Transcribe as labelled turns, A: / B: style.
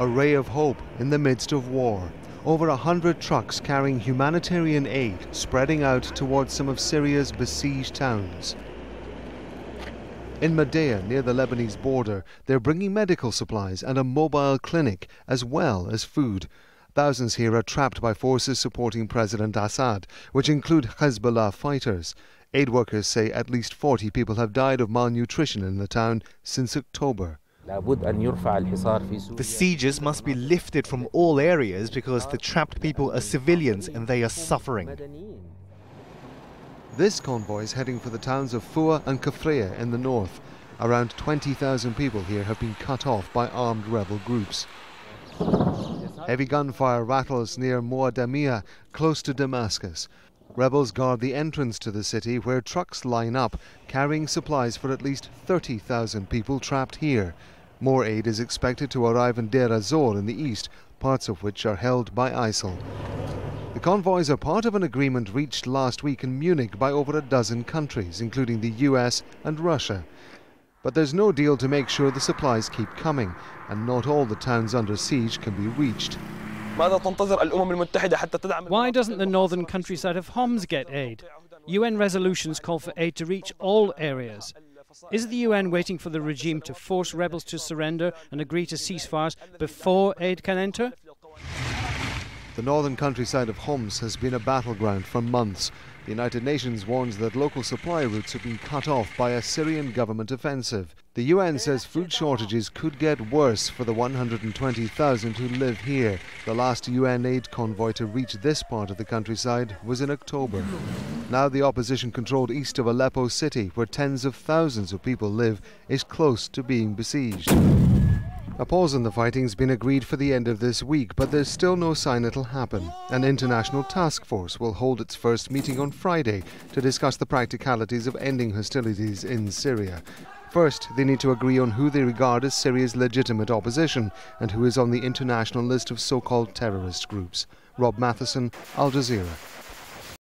A: a ray of hope in the midst of war. Over 100 trucks carrying humanitarian aid spreading out towards some of Syria's besieged towns. In Madea, near the Lebanese border, they're bringing medical supplies and a mobile clinic, as well as food. Thousands here are trapped by forces supporting President Assad, which include Hezbollah fighters. Aid workers say at least 40 people have died of malnutrition in the town since October.
B: The sieges must be lifted from all areas because the trapped people are civilians and they are suffering.
A: This convoy is heading for the towns of Fua and Kafria in the north. Around 20,000 people here have been cut off by armed rebel groups. Heavy gunfire rattles near Muadamiyah, close to Damascus. Rebels guard the entrance to the city, where trucks line up, carrying supplies for at least 30,000 people trapped here. More aid is expected to arrive in Deir ez-Zor in the east, parts of which are held by ISIL. The convoys are part of an agreement reached last week in Munich by over a dozen countries, including the US and Russia. But there's no deal to make sure the supplies keep coming, and not all the towns under siege can be reached.
C: Why doesn't the northern countryside of Homs get aid? UN resolutions call for aid to reach all areas. Is the UN waiting for the regime to force rebels to surrender and agree to ceasefires before aid can enter?
A: The northern countryside of Homs has been a battleground for months. The United Nations warns that local supply routes have been cut off by a Syrian government offensive. The UN says food shortages could get worse for the 120,000 who live here. The last UN aid convoy to reach this part of the countryside was in October. Now the opposition-controlled east of Aleppo city, where tens of thousands of people live, is close to being besieged. A pause in the fighting has been agreed for the end of this week, but there's still no sign it'll happen. An international task force will hold its first meeting on Friday to discuss the practicalities of ending hostilities in Syria. First, they need to agree on who they regard as Syria's legitimate opposition and who is on the international list of so-called terrorist groups. Rob Matheson, Al Jazeera.